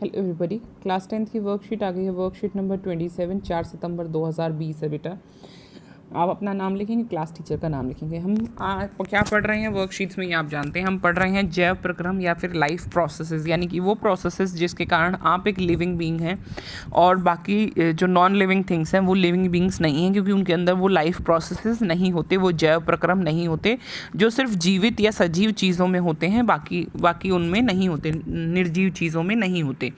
Hello everybody, class 10th की worksheet आ गई है। वर्कशीट नंबर 27 4 सितंबर 2020 है बेटा। आप अपना नाम लिखेंगे, क्लास टीचर का नाम लिखेंगे। हम क्या पढ़ रहे हैं वर्कशीट्स में, ये आप जानते हैं। हम पढ़ रहे हैं जैव प्रक्रम या फिर लाइफ प्रोसेसेस, यानी कि वो प्रोसेसेस जिसके कारण आप एक लिविंग बीइंग हैं और बाकी जो नॉन लिविंग थिंग्स हैं वो लिविंग बीइंग्स नहीं हैं, क्योंकि उनके अंदर वो लाइफ प्रोसेसेस नहीं होते, वो जैव प्रक्रम नहीं होते जो सिर्फ जीवित या सजीव चीज़ों में होते हैं, बाकी उनमें नहीं होते, निर्जीव चीज़ों में नहीं होते।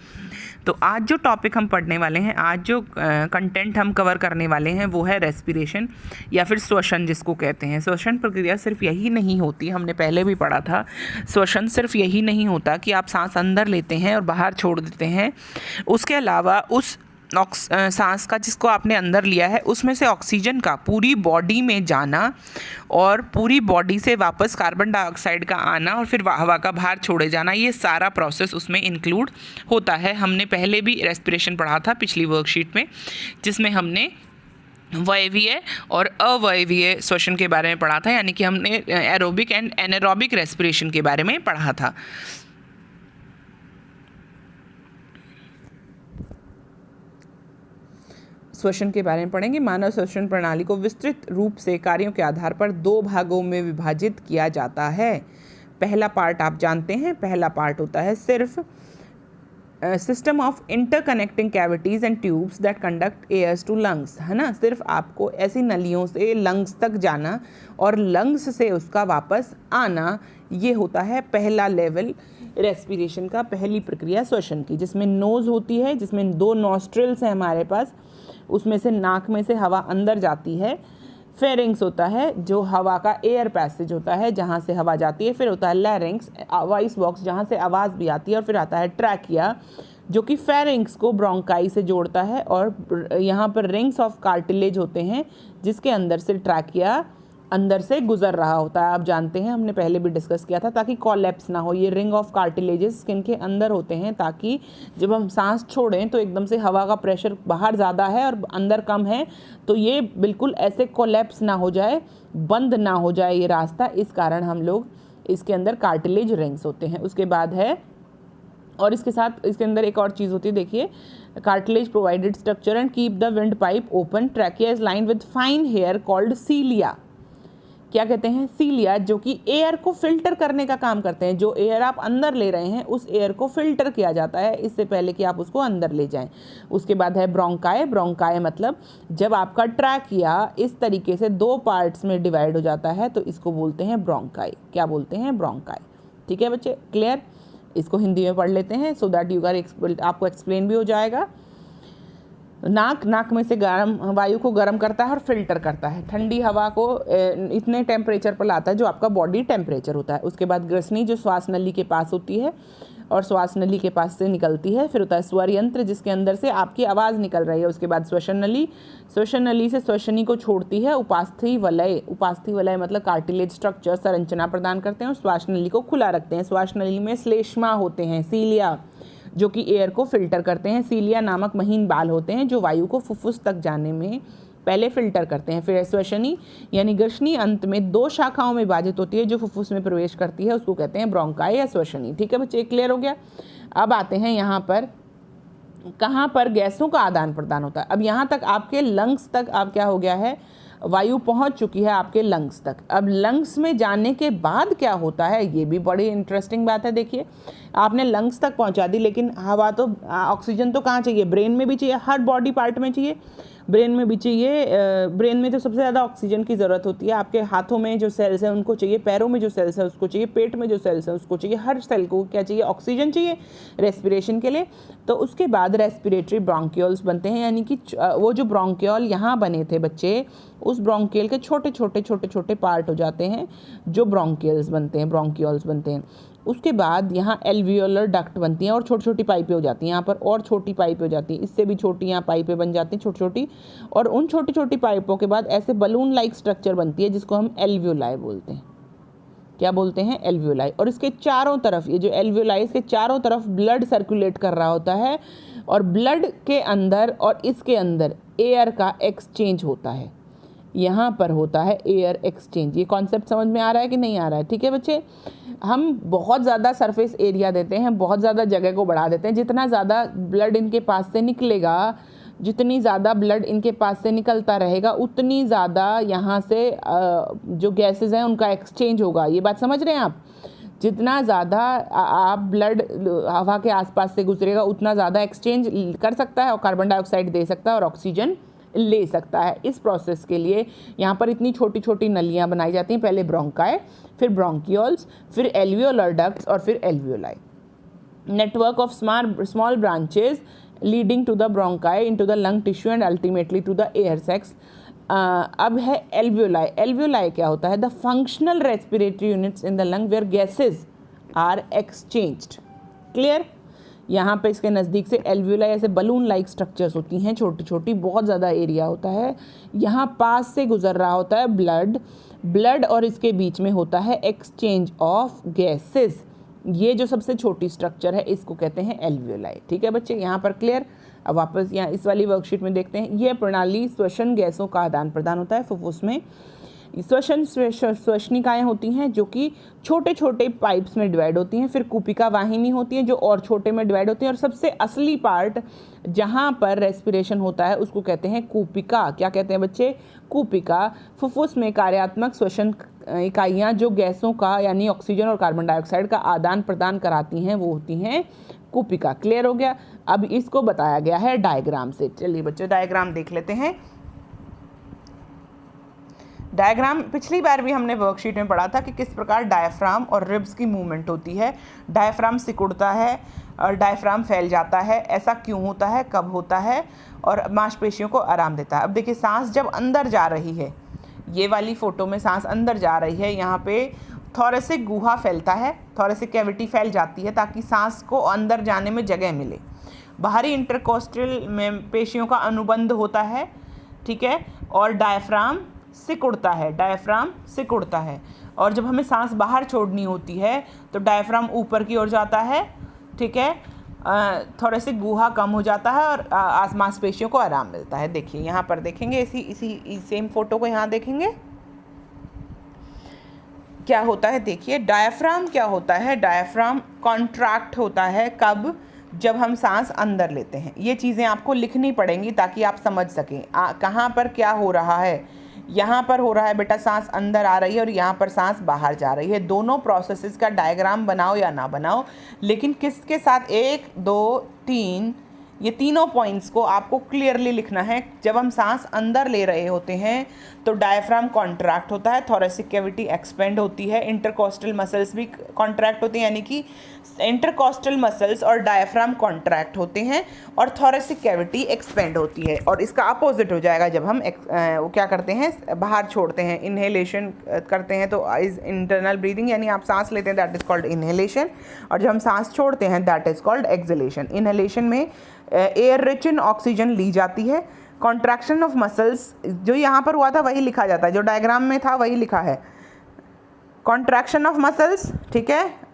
तो आज जो टॉपिक हम पढ़ने वाले हैं, आज जो कंटेंट हम कवर करने वाले हैं वो है रेस्पिरेशन या फिर श्वसन जिसको कहते हैं। श्वसन प्रक्रिया सिर्फ यही नहीं होती, हमने पहले भी पढ़ा था, श्वसन सिर्फ यही नहीं होता कि आप सांस अंदर लेते हैं और बाहर छोड़ देते हैं। उसके अलावा उस सांस का जिसको आपने अंदर लिया है उसमें से ऑक्सीजन का पूरी बॉडी में जाना और पूरी बॉडी से वापस कार्बन डाइऑक्साइड का आना और फिर हवा का बाहर छोड़े जाना, ये सारा प्रोसेस उसमें इंक्लूड होता है। हमने पहले भी रेस्पिरेशन पढ़ा था पिछली वर्कशीट में, जिसमें हमने वायवीय और अवायवीय श्वसन के बारे में पढ़ा था, यानी कि हमने एरोबिक एंड एनारोबिक रेस्पिरेशन के बारे में पढ़ा था। श्वसन के बारे में पढ़ेंगे। मानव श्वसन प्रणाली को विस्तृत रूप से कार्यों के आधार पर 2 भागों में विभाजित किया जाता है। पहला पार्ट आप जानते हैं, पहला पार्ट होता है सिर्फ system of interconnecting cavities and tubes that conduct airs to lungs, है ना। सिर्फ आपको ऐसी नलियों से लंग्स तक जाना और लंग्स से उसका वापस आना, ये होता है पहला लेवल रेस्पिरेशन का, पहली प्रक्रिया श्वसन की, जिसमें नोज़ होती है, जिसमें 2 नॉस्ट्रिल्स हैं हमारे पास, उसमें से नाक में से हवा अंदर जाती है। फेरिंग्स होता है जो हवा का एयर पैसेज होता है जहाँ से हवा जाती है। फिर होता है लैरिंग्स, वॉइस बॉक्स जहाँ से आवाज़ भी आती है। और फिर आता है ट्रैकिया जो कि फेरिंग्स को ब्रोंकाई से जोड़ता है। और यहाँ पर रिंग्स ऑफ कार्टिलेज होते हैं जिसके अंदर से ट्रैकिया अंदर से गुजर रहा होता है। आप जानते हैं, हमने पहले भी डिस्कस किया था, ताकि कोलैप्स ना हो। ये रिंग ऑफ कार्टिलेजेस स्किन के अंदर होते हैं ताकि जब हम सांस छोड़ें तो एकदम से हवा का प्रेशर बाहर ज़्यादा है और अंदर कम है, तो ये बिल्कुल ऐसे कोलैप्स ना हो जाए, बंद ना हो जाए ये रास्ता। इस कारण हम लोग इसके अंदर कार्टिलेज रिंग्स होते हैं। उसके बाद है, और इसके साथ इसके अंदर एक और चीज़ होती है, देखिए, cartilage provided structure and keep the windpipe open. Trachea is lined with fine hair called cilia. क्या कहते हैं? सीलिया, जो कि एयर को फिल्टर करने का काम करते हैं। जो एयर आप अंदर ले रहे हैं उस एयर को फिल्टर किया जाता है इससे पहले कि आप उसको अंदर ले जाएं। उसके बाद है ब्रोंकाई। ब्रोंकाई मतलब जब आपका ट्रैकिया इस तरीके से 2 पार्ट्स में डिवाइड हो जाता है तो इसको बोलते हैं ब्रोंकाई। क्या बोलते हैं? ब्रोंकाई। ठीक है बच्चे, क्लियर? इसको हिंदी में पढ़ लेते हैं सो दैट आपको एक्सप्लेन भी हो जाएगा। नाक में से गर्म वायु को गर्म करता है और फिल्टर करता है, ठंडी हवा को इतने टेम्परेचर पर लाता है जो आपका बॉडी टेम्परेचर होता है। उसके बाद ग्रसनी जो श्वास नली के पास होती है और श्वास नली के पास से निकलती है। फिर होता है स्वर यंत्र जिसके अंदर से आपकी आवाज़ निकल रही है। उसके बाद श्वसन नली, श्वसन नली से श्वसनी को छोड़ती है। उपास्थि वलय, उपास्थि वलय मतलब कार्टिलेज स्ट्रक्चर संरचना प्रदान करते हैं और श्वास नली को खुला रखते हैं। श्वास नली में श्लेष्मा होते हैं, सीलिया, जो कि एयर को फिल्टर करते हैं। सीलिया नामक महीन बाल होते हैं जो वायु को फुफ्फुस तक जाने में पहले फिल्टर करते हैं। फिर श्वसनी यानी ग्रसनी अंत में 2 शाखाओं में विभाजित होती है जो फुफ्फुस में प्रवेश करती है, उसको कहते हैं ब्रोंकाई या श्वसनी। ठीक है बच्चे, क्लियर हो गया? अब आते हैं यहाँ पर, कहाँ पर गैसों का आदान प्रदान होता है। अब यहाँ तक आपके लंग्स तक आप क्या हो गया है, वायु पहुंच चुकी है आपके लंग्स तक। अब लंग्स में जाने के बाद क्या होता है, ये भी बड़ी इंटरेस्टिंग बात है। देखिए, आपने लंग्स तक पहुंचा दी, लेकिन हवा तो, ऑक्सीजन तो कहाँ चाहिए? ब्रेन में भी चाहिए, हर बॉडी पार्ट में चाहिए, ब्रेन में भी चाहिए। ब्रेन में तो सबसे ज़्यादा ऑक्सीजन की ज़रूरत होती है। आपके हाथों में जो सेल्स हैं उनको चाहिए, पैरों में जो सेल्स हैं उसको चाहिए, पेट में जो सेल्स हैं उसको चाहिए, हर सेल को क्या चाहिए? ऑक्सीजन चाहिए रेस्पिरेशन के लिए। तो उसके बाद रेस्पिरेटरी ब्रोंक्यूल्स बनते हैं, यानी कि वो जो ब्रोंक्यूल यहाँ बने थे बच्चे, उस ब्रोंक्यूल के छोटे छोटे पार्ट हो जाते हैं जो ब्रोंक्यूल्स बनते हैं, ब्रोंक्यूल्स बनते हैं। उसके बाद यहाँ एल्वियोलर डक्ट बनती हैं और छोटी छोटी पाइपें हो जाती हैं यहाँ पर, और छोटी पाइपें हो जाती हैं, इससे भी छोटी यहाँ पाइपें बन जाती हैं छोटी छोटी। और उन छोटी छोटी पाइपों के बाद ऐसे बलून लाइक स्ट्रक्चर बनती है जिसको हम एल्वियोलाई बोलते हैं। क्या बोलते हैं? एल्वियोलाई। और इसके चारों तरफ, ये जो एल्वियोलाई, इसके चारों तरफ ब्लड सर्कुलेट कर रहा होता है और ब्लड के अंदर और इसके अंदर एयर का एक्सचेंज होता है। यहाँ पर होता है एयर एक्सचेंज। ये कॉन्सेप्ट समझ में आ रहा है कि नहीं आ रहा है? ठीक है बच्चे, हम बहुत ज़्यादा सरफेस एरिया देते हैं, बहुत ज़्यादा जगह को बढ़ा देते हैं। जितना ज़्यादा ब्लड इनके पास से निकलेगा, जितनी ज़्यादा ब्लड इनके पास से निकलता रहेगा, उतनी ज़्यादा यहाँ से जो गैसेस हैं उनका एक्सचेंज होगा। ये बात समझ रहे हैं आप? जितना ज़्यादा आप ब्लड हवा के आसपास से गुजरेगा उतना ज़्यादा एक्सचेंज कर सकता है और कार्बन डाइऑक्साइड दे सकता है और ऑक्सीजन ले सकता है। इस प्रोसेस के लिए यहाँ पर इतनी छोटी छोटी नलियाँ बनाई जाती हैं, पहले ब्रोंकाई, फिर ब्रोंकियोल्स, फिर एल्वियोलर डक्ट्स और फिर alveoli. Network of small branches leading to the bronchi into the lung tissue and ultimately to the air sacs. अब है एल्वियोलाई। एल्वियोलाई क्या होता है? The functional respiratory units in the lung where gases are exchanged. Clear? यहाँ पे इसके नज़दीक से एल्वियोलाई ऐसे बलून लाइक स्ट्रक्चर्स होती हैं, छोटी छोटी, बहुत ज़्यादा एरिया होता है। यहाँ पास से गुजर रहा होता है ब्लड और इसके बीच में होता है एक्सचेंज ऑफ गैसेस। ये जो सबसे छोटी स्ट्रक्चर है इसको कहते हैं एल्वियोलाई। ठीक है बच्चे, यहाँ पर क्लियर? अब वापस यहाँ इस वाली वर्कशीट में देखते हैं। यह प्रणाली श्वसन गैसों का आदान प्रदान होता है फुफ्फुस में। श्वसनिकाएँ होती हैं जो कि छोटे छोटे पाइप्स में डिवाइड होती हैं, फिर कूपिका वाहिनी होती है जो और छोटे में डिवाइड होती हैं, और सबसे असली पार्ट जहाँ पर रेस्पिरेशन होता है उसको कहते हैं कूपिका। क्या कहते हैं बच्चे? कूपिका। फुफ्फुस में कार्यात्मक श्वसन इकाइयाँ जो गैसों का यानी ऑक्सीजन और कार्बन डाइऑक्साइड का आदान प्रदान कराती हैं वो होती हैं कूपिका। क्लियर हो गया? अब इसको बताया गया है डायग्राम से। चलिए बच्चों डायग्राम देख लेते हैं। डायग्राम पिछली बार भी हमने वर्कशीट में पढ़ा था कि किस प्रकार डायफ्राम और रिब्स की मूवमेंट होती है। डायफ्राम सिकुड़ता है और डायफ्राम फैल जाता है। ऐसा क्यों होता है, कब होता है, और मांसपेशियों को आराम देता है। अब देखिए सांस जब अंदर जा रही है, ये वाली फोटो में सांस अंदर जा रही है, यहाँ पे थोरेसिक गुहा फैलता है, थोरेसिक कैविटी फैल जाती है ताकि सांस को अंदर जाने में जगह मिले। बाहरी इंटरकोस्टल में पेशियों का अनुबंध होता है, ठीक है, और डायफ्राम सिकुड़ता है, डायफ्राम सिकुड़ता है। और जब हमें सांस बाहर छोड़नी होती है तो डायफ्राम ऊपर की ओर जाता है, ठीक है, थोरेसिक गुहा कम हो जाता है और मांसपेशियों को आराम मिलता है। देखिए यहाँ पर देखेंगे, इसी सेम फोटो को यहाँ देखेंगे क्या होता है। देखिए डायफ्राम क्या होता है, डायफ्राम कॉन्ट्रैक्ट होता है कब? जब हम सांस अंदर लेते हैं। ये चीज़ें आपको लिखनी पड़ेंगी ताकि आप समझ सकें कहाँ पर क्या हो रहा है। यहाँ पर हो रहा है बेटा सांस अंदर आ रही है और यहाँ पर सांस बाहर जा रही है। दोनों प्रोसेसेस का डायग्राम बनाओ या ना बनाओ, लेकिन किसके साथ? 1 2 3, ये तीनों पॉइंट्स को आपको क्लियरली लिखना है। जब हम सांस अंदर ले रहे होते हैं तो डायफ्राम कॉन्ट्रैक्ट होता है, थोरेसिक कैविटी एक्सपेंड होती है, इंटरकोस्टल मसल्स भी कॉन्ट्रैक्ट होते हैं, यानी कि इंटरकोस्टल मसल्स और डायफ्राम कॉन्ट्रैक्ट होते हैं और थोरेसिक कैविटी एक्सपेंड होती है। और इसका अपोजिट हो जाएगा जब हम वो क्या करते हैं, बाहर छोड़ते हैं, इन्हेलेशन करते हैं तो इज इंटरनल ब्रीदिंग, यानी आप सांस लेते हैं दैट इज़ कॉल्ड इन्हेलेशन, और जब हम सांस छोड़ते हैं that is called exhalation. Inhalation में एयर रिच इन ऑक्सीजन ली जाती है। कॉन्ट्रैक्शन ऑफ मसल्स जो यहाँ पर हुआ था वही लिखा जाता है, जो डायग्राम में था वही लिखा है। कॉन्ट्रैक्शन ऑफ मसल्स, ठीक है,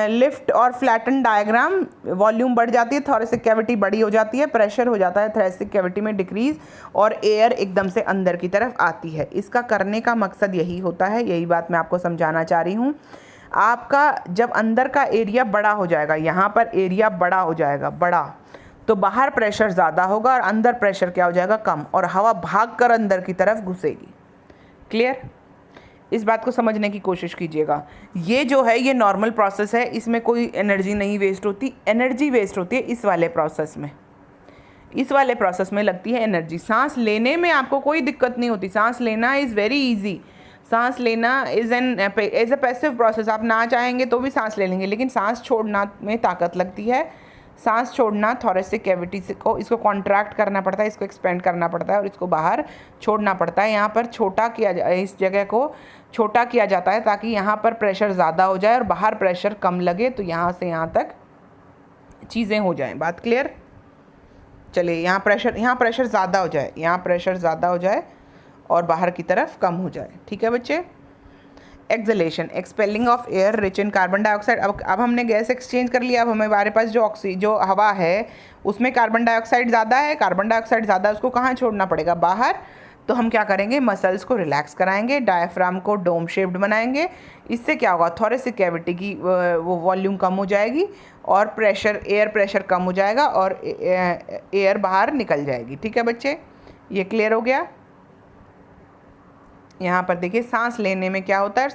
लिफ्ट और फ्लैटन डायग्राम, वॉल्यूम बढ़ जाती है, थोरेसिक कैविटी बड़ी हो जाती है, प्रेशर हो जाता है थोरेसिक कैविटी में डिक्रीज, और एयर एकदम से अंदर की तरफ आती है। इसका करने का मकसद यही होता है, यही बात मैं आपको समझाना चाह रही हूँ। आपका जब अंदर का एरिया बड़ा हो जाएगा, यहाँ पर एरिया बड़ा हो जाएगा, बड़ा, तो बाहर प्रेशर ज़्यादा होगा और अंदर प्रेशर क्या हो जाएगा, कम, और हवा भागकर अंदर की तरफ घुसेगी। क्लियर? इस बात को समझने की कोशिश कीजिएगा। ये जो है ये नॉर्मल प्रोसेस है, इसमें कोई एनर्जी नहीं वेस्ट होती। एनर्जी वेस्ट होती है इस वाले प्रोसेस में, इस वाले प्रोसेस में लगती है एनर्जी। सांस लेने में आपको कोई दिक्कत नहीं होती, सांस लेना इज़ वेरी ईजी। सांस लेना is as a passive process, आप ना चाहेंगे तो भी सांस ले लेंगे, लेकिन सांस छोड़ना में ताकत लगती है। सांस छोड़ना थोरेसिक कैविटी को, इसको कॉन्ट्रैक्ट करना पड़ता है, इसको एक्सपेंड करना पड़ता है और इसको बाहर छोड़ना पड़ता है। यहाँ पर छोटा किया इस जगह को छोटा किया जाता है ताकि यहाँ पर प्रेशर ज़्यादा हो जाए और बाहर प्रेशर कम लगे, तो यहाँ से यहाँ तक चीज़ें हो जाएं। बात क्लियर? चलिए यहाँ प्रेशर ज़्यादा हो जाए, यहाँ प्रेशर ज़्यादा हो जाए और बाहर की तरफ कम हो जाए। ठीक है बच्चे? Exhalation, expelling of air rich in carbon dioxide. अब हमने गैस एक्सचेंज कर लिया, अब हमारे पास जो हवा है उसमें कार्बन डाइऑक्साइड ज़्यादा है, कार्बन डाइऑक्साइड ज़्यादा है, उसको कहाँ छोड़ना पड़ेगा? बाहर, तो हम क्या करेंगे, मसल्स को रिलैक्स कराएंगे, डायफ्राम को डोम शेप्ड बनाएंगे। इससे क्या होगा, थोरेसिक कैविटी की वो वॉल्यूम कम हो जाएगी और प्रेशर, एयर प्रेशर कम हो जाएगा और एयर बाहर निकल जाएगी। ठीक है बच्चे, ये क्लियर हो गया। यहाँ पर देखिए सांस लेने में क्या होता है,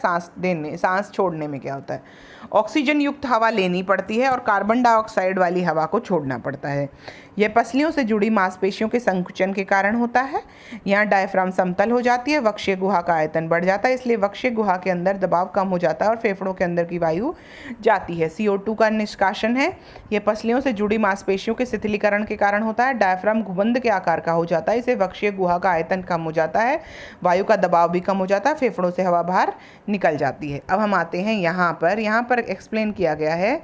सांस छोड़ने में क्या होता है। ऑक्सीजन युक्त हवा लेनी पड़ती है और कार्बन डाइऑक्साइड वाली हवा को छोड़ना पड़ता है। यह पसलियों से जुड़ी मांसपेशियों के संकुचन के कारण होता है। यहाँ डायफ्राम समतल हो जाती है, वक्षीय गुहा का आयतन बढ़ जाता है, इसलिए वक्षीय गुहा के अंदर दबाव कम हो जाता है और फेफड़ों के अंदर की वायु जाती है। CO2 का निष्कासन है। यह पसलियों से जुड़ी मांसपेशियों के शिथिलीकरण के कारण होता है। डायफ्राम गुंबद के आकार का हो जाता है, इसे वक्षीय गुहा का आयतन कम हो जाता है, वायु का दबाव भी कम हो जाता है, फेफड़ों से हवा बाहर निकल जाती है। अब हम आते हैं यहाँ पर एक्सप्लेन किया गया है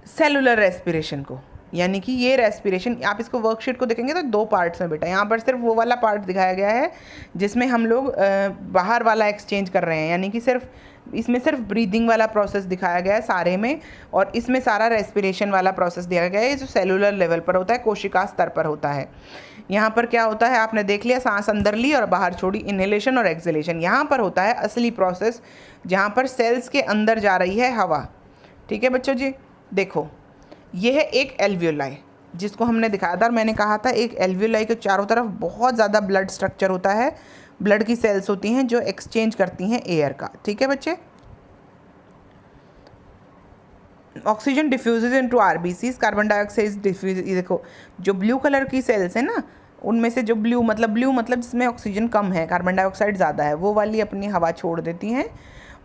सेलुलर रेस्पिरेशन को, यानी कि ये रेस्पिरेशन, आप इसको वर्कशीट को देखेंगे तो 2 पार्ट्स में बेटा। यहाँ पर सिर्फ वो वाला पार्ट दिखाया गया है जिसमें हम लोग बाहर वाला एक्सचेंज कर रहे हैं, यानी कि इसमें सिर्फ ब्रीदिंग वाला प्रोसेस दिखाया गया है सारे में, और इसमें सारा रेस्पिरेशन वाला प्रोसेस दिया गया है जो सेलुलर लेवल पर होता है, कोशिका स्तर पर होता है। यहाँ पर क्या होता है, आपने देख लिया, सांस अंदर ली और बाहर छोड़ी, इनहेलेशन और एक्सहेलेशन। यहाँ पर होता है असली प्रोसेस जहाँ पर सेल्स के अंदर जा रही है हवा। ठीक है बच्चों जी, देखो ये है एक एल्वियोलाई जिसको हमने दिखाया था और मैंने कहा था एक एल्वियोलाई के चारों तरफ बहुत ज़्यादा ब्लड स्ट्रक्चर होता है, ब्लड की सेल्स होती हैं जो एक्सचेंज करती हैं एयर का। ठीक है बच्चे, oxygen diffuses into RBCs, carbon dioxide diffuse. देखो जो ब्लू कलर की सेल्स है ना, उनमें से जो ब्लू मतलब जिसमें ऑक्सीजन कम है, कार्बन डाइऑक्साइड ज़्यादा है, वो वाली अपनी हवा छोड़ देती हैं,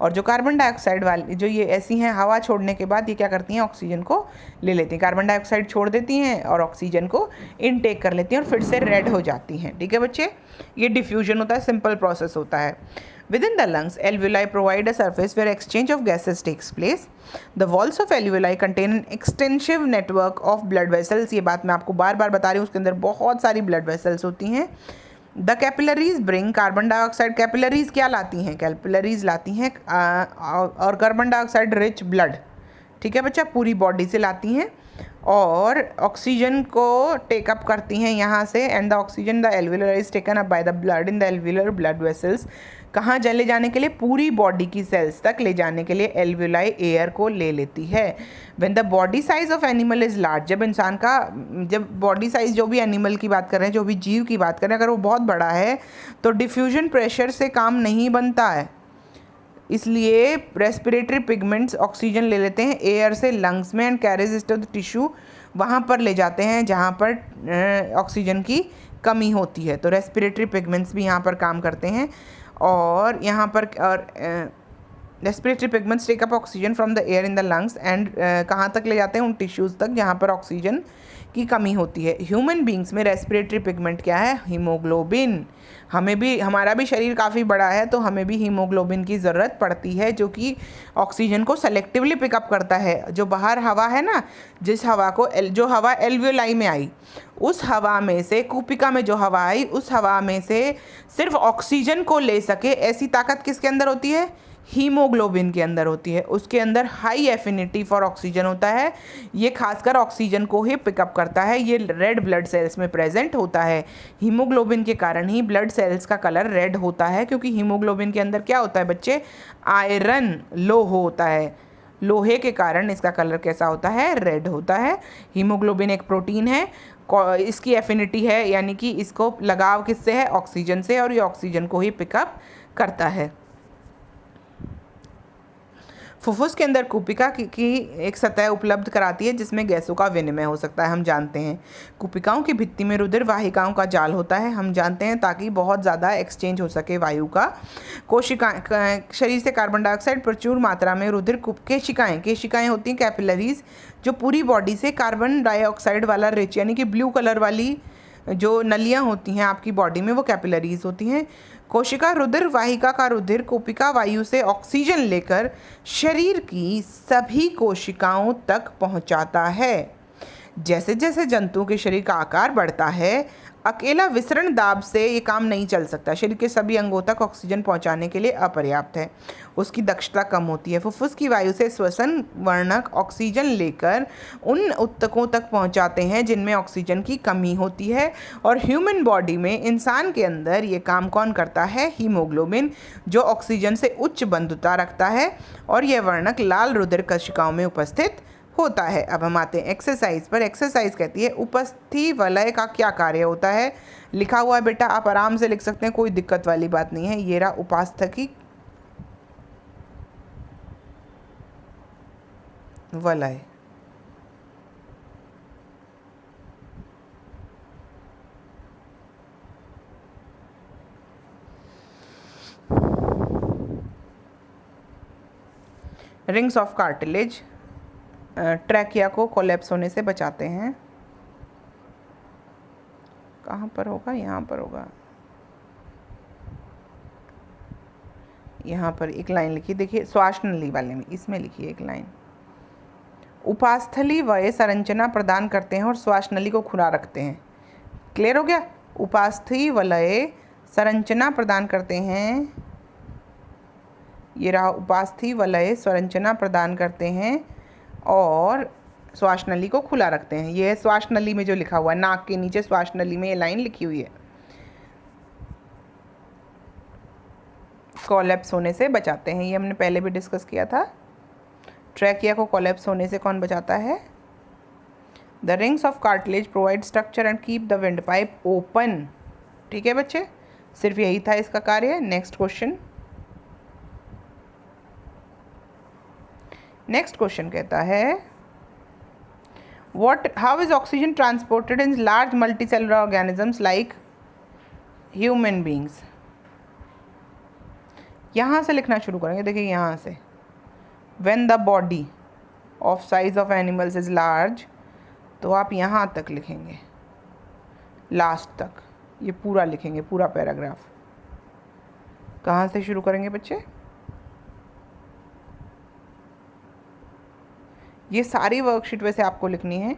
और जो कार्बन डाइऑक्साइड वाली जो ये ऐसी हैं, हवा छोड़ने के बाद ये क्या करती हैं, ऑक्सीजन को ले लेती हैं, कार्बन डाइऑक्साइड छोड़ देती हैं और ऑक्सीजन को इनटेक कर लेती हैं और फिर से रेड हो जाती हैं। ठीक है बच्चे, ये डिफ्यूजन होता है, सिंपल प्रोसेस होता है। Within the lungs, alveoli provide a surface where exchange of gases takes place. The walls of alveoli contain an extensive network of blood vessels. ये बात मैं आपको बार बार बता रही हूँ, उसके अंदर बहुत सारी blood vessels होती हैं। The capillaries bring carbon dioxide, capillaries क्या लाती हैं, कैपिलरीज लाती हैं और कार्बन डाइऑक्साइड रिच ब्लड। ठीक है बच्चा, पूरी बॉडी से लाती हैं और ऑक्सीजन को टेकअप करती हैं यहाँ से। And the oxygen the alveolar is taken up by the blood in the alveolar blood vessels. कहाँ ले जाने के लिए, पूरी बॉडी की सेल्स तक ले जाने के लिए एल्वियोलाई एयर को ले लेती है। When the body size of animal is large, जब बॉडी साइज, जो भी एनिमल की बात कर रहे हैं, जो भी जीव की बात कर रहे हैं, अगर वो बहुत बड़ा है तो डिफ्यूजन प्रेशर से काम नहीं बनता है, इसलिए रेस्पिरेटरी पिगमेंट्स ऑक्सीजन ले लेते हैं एयर से लंग्स में and carries it to the tissue, वहाँ पर ले जाते हैं जहाँ पर ऑक्सीजन की कमी होती है। तो रेस्पिरेटरी पिगमेंट्स भी यहाँ पर काम करते हैं और यहाँ पर respiratory pigments take up oxygen from the air in the lungs and कहाँ तक ले जाते हैं, उन टिश्यूज़ तक जहाँ पर ऑक्सीजन की कमी होती है। ह्यूमन बींग्स में रेस्पिरेटरी पिगमेंट क्या है, हीमोग्लोबिन। हमारा भी शरीर काफ़ी बड़ा है तो हमें भी हीमोग्लोबिन की ज़रूरत पड़ती है, जो कि ऑक्सीजन को सेलेक्टिवली पिकअप करता है। जो बाहर हवा है ना, जो हवा एल्वियोलाई में आई, उस हवा में से, कुपिका में जो हवा आई, उस हवा में से सिर्फ ऑक्सीजन को ले सके ऐसी ताकत किसके अंदर होती है, हीमोग्लोबिन के अंदर होती है। उसके अंदर हाई एफिनिटी फॉर ऑक्सीजन होता है, ये खासकर ऑक्सीजन को ही पिकअप करता है। ये रेड ब्लड सेल्स में प्रेजेंट होता है। हीमोग्लोबिन के कारण ही ब्लड सेल्स का कलर रेड होता है, क्योंकि हीमोग्लोबिन के अंदर क्या होता है बच्चे, आयरन लोह होता है। लोहे के कारण इसका कलर कैसा होता है, रेड होता है। हीमोग्लोबिन एक प्रोटीन है, इसकी एफिनिटी है, यानी कि इसको लगाव किससे है, ऑक्सीजन से, और ये ऑक्सीजन को ही पिकअप करता है। फुफ्फुस के अंदर कुपिका की एक सतह उपलब्ध कराती है जिसमें गैसों का विनिमय हो सकता है, हम जानते हैं। कुपिकाओं की भित्ति में रुधिर वाहिकाओं का जाल होता है, हम जानते हैं, ताकि बहुत ज़्यादा एक्सचेंज हो सके वायु का। शरीर से कार्बन डाइऑक्साइड प्रचुर मात्रा में रुधिर केशिकाएँ होती हैं, कैपिलरीज, जो पूरी बॉडी से कार्बन डाइऑक्साइड वाला रिच, यानी कि ब्लू कलर वाली जो नलियाँ होती हैं आपकी बॉडी में, वो कैपिलरीज होती हैं। कोशिका रुधिर वाहिका का रुधिर कुपिका वायु से ऑक्सीजन लेकर शरीर की सभी कोशिकाओं तक पहुंचाता है। जैसे जैसे जंतुओं के शरीर का आकार बढ़ता है, अकेला विसरण दाब से ये काम नहीं चल सकता, शरीर के सभी अंगों तक ऑक्सीजन पहुंचाने के लिए अपर्याप्त है, उसकी दक्षता कम होती है। फुफ्फुस की वायु से श्वसन वर्णक ऑक्सीजन लेकर उन ऊतकों तक पहुंचाते हैं जिनमें ऑक्सीजन की कमी होती है। और ह्यूमन बॉडी में, इंसान के अंदर ये काम कौन करता है? हीमोग्लोबिन, जो ऑक्सीजन से उच्च बंधुता रखता है और यह वर्णक लाल रुधिर कोशिकाओं में उपस्थित होता है। अब हम आते हैं एक्सरसाइज पर। एक्सरसाइज कहती है उपस्थि वलय का क्या कार्य होता है? लिखा हुआ है बेटा, आप आराम से लिख सकते हैं, कोई दिक्कत वाली बात नहीं है। ये रहा उपास्थि वलय। रिंग्स ऑफ कार्टिलेज ट्रैकिया को कोलैप्स होने से बचाते हैं। कहाँ पर होगा? यहाँ पर होगा। यहाँ पर एक लाइन लिखी, देखिए श्वास नली वाले में, इसमें लिखी एक लाइन। उपास्थली वय संरचना प्रदान करते हैं और श्वास नली को खुला रखते हैं। क्लियर हो गया? उपास्थि वलय संरचना प्रदान करते हैं, ये रहा उपास्थि वलय संरचना प्रदान करते हैं और श्वास नली को खुला रखते हैं। ये है श्वास नली में जो लिखा हुआ है, नाक के नीचे श्वास नली में ये लाइन लिखी हुई है। कोलैप्स होने से बचाते हैं, ये हमने पहले भी डिस्कस किया था। ट्रैकिया को कोलैप्स होने से कौन बचाता है? The rings of cartilage provide structure and keep the windpipe open. ठीक है बच्चे, सिर्फ यही था इसका कार्य। Next question. नेक्स्ट क्वेश्चन कहता है how is oxygen transported in large multicellular organisms like human beings. यहाँ से लिखना शुरू करेंगे, देखिए यहाँ से। When the body of size of animals is large, तो आप यहाँ तक लिखेंगे, लास्ट तक ये पूरा लिखेंगे, पूरा पैराग्राफ। कहाँ से शुरू करेंगे बच्चे? ये सारी वर्कशीट वैसे आपको लिखनी है।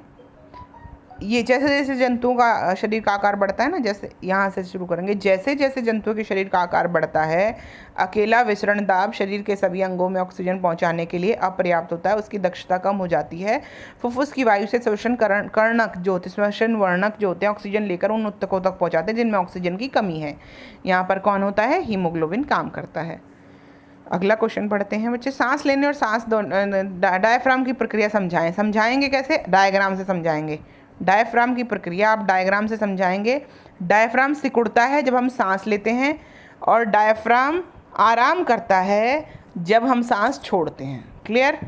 ये जैसे जैसे जंतुओं का शरीर का आकार बढ़ता है ना, जैसे यहाँ से शुरू करेंगे, जैसे जैसे जंतुओं के शरीर का आकार बढ़ता है, अकेला विसरण दाब शरीर के सभी अंगों में ऑक्सीजन पहुँचाने के लिए अपर्याप्त होता है, उसकी दक्षता कम हो जाती है। फुफ्फुस की वायु से श्वसन कर्णक जो होते, श्वसन वर्णक जो होते हैं, ऑक्सीजन लेकर उन ऊतकों तक पहुँचाते हैं जिनमें ऑक्सीजन की कमी है। यहाँ पर कौन होता है? हीमोग्लोबिन काम करता है। अगला क्वेश्चन पढ़ते हैं बच्चे। सांस लेने और सांस डायफ्राम की प्रक्रिया समझाएं। समझाएंगे कैसे? डायग्राम से समझाएंगे। डायफ्राम की प्रक्रिया आप डायग्राम से समझाएंगे। डायफ्राम सिकुड़ता है जब हम सांस लेते हैं और डायफ्राम आराम करता है जब हम सांस छोड़ते हैं। क्लियर?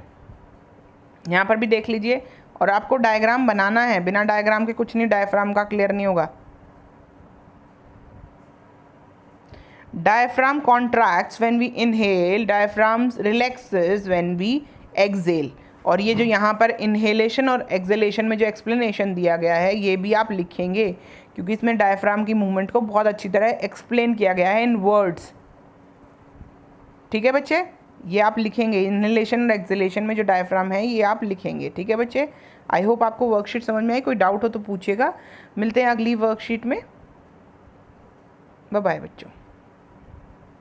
यहाँ पर भी देख लीजिए, और आपको डायग्राम बनाना है, बिना डायग्राम के कुछ नहीं, डायफ्राम का क्लियर नहीं होगा। Diaphragm contracts when we inhale, diaphragm relaxes when we exhale। और ये जो यहाँ पर इनहेलेशन और एक्सहेलेशन में जो एक्सप्लेनेशन दिया गया है, ये भी आप लिखेंगे, क्योंकि इसमें डायफ्राम की मूवमेंट को बहुत अच्छी तरह एक्सप्लेन किया गया है इन वर्ड्स। ठीक है बच्चे, ये आप लिखेंगे। इनहेलेशन और एक्सहेलेशन में जो डायफ्राम है ये आप लिखेंगे। ठीक है बच्चे, आई होप आपको वर्कशीट समझ में आई। कोई डाउट हो तो पूछिएगा। मिलते हैं अगली वर्कशीट में। बाय बाय बच्चों।